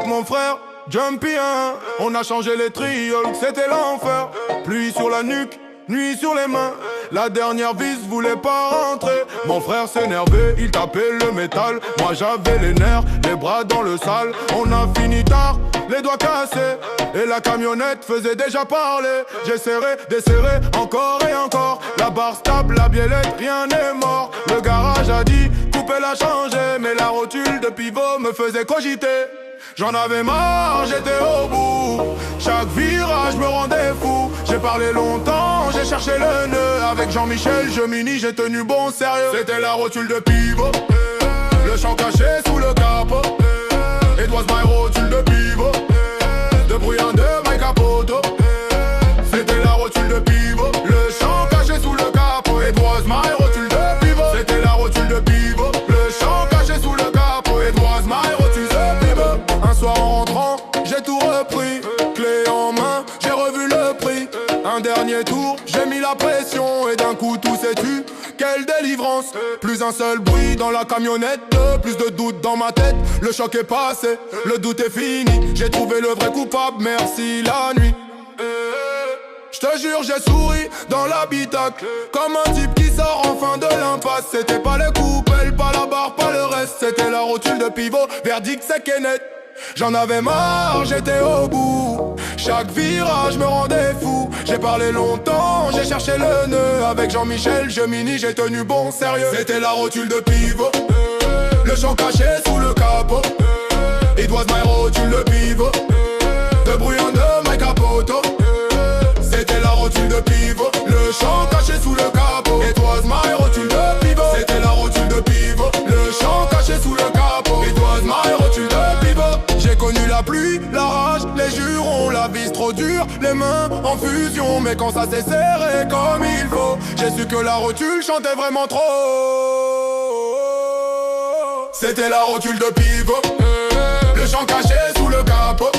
avec mon frère Jumpy, hein. On a changé les trioles, c'était l'enfer. Pluie sur la nuque, nuit sur les mains. La dernière vis voulait pas rentrer. Mon frère s'énervait, il tapait le métal. Moi j'avais les nerfs, les bras dans le sale. On a fini tard, les doigts cassés. Et la camionnette faisait déjà parler. J'ai serré, desserré, encore et encore. La barre stable, la biellette, rien n'est mort. Le garage a dit, coupez-la, changé. Mais la rotule de pivot me faisait cogiter. J'en avais marre, j'étais au bout. Chaque virage me rendait fou. J'ai parlé longtemps, j'ai cherché le nœud. Avec Jean-Michel, Gemini, j'ai tenu bon sérieux. C'était la rotule de pivot, le champ caché sous le capot. It was my rotule de pivot, de bruyant de my capoto. C'était la rotule de pivot, le champ caché sous le capot. It was my rotule de pivot. C'était la rotule de pivot, le champ caché sous le capot. It was my rotule de pivot. Un soir en rentrant, j'ai tout repris. Clé en main, j'ai revu le prix. Un dernier tour, j'ai mis la pression. Et d'un coup tout s'est tu. Quelle délivrance. Plus un seul bruit dans la camionnette. Plus de doutes dans ma tête. Le choc est passé, le doute est fini. J'ai trouvé le vrai coupable, merci la nuit. J'te jure j'ai souri dans l'habitacle. Comme un type qui sort enfin de l'impasse. C'était pas les coupelles, pas la barre, pas le reste. C'était la rotule de pivot, verdict sec et net. J'en avais marre, j'étais au bout. Chaque virage me rendait fou. J'ai parlé longtemps, j'ai cherché le nœud. Avec Jean-Michel, Gemini, j'ai tenu bon sérieux. C'était la rotule de pivot, le champ caché sous le capot. It was my rotule de pivot, de bruyant de my capoto. C'était la rotule de pivot, le champ caché sous le capot. It was my rotule de pivot. C'était la rotule de pivot, le champ caché sous le capot. It was my rotule de pivot. J'ai connu la pluie, la rage, les jurons, la vis trop dure, les mains en fusion. Mais quand ça s'est serré comme il faut, j'ai su que la rotule chantait vraiment trop. C'était la rotule de pivot, le champ caché sous le capot.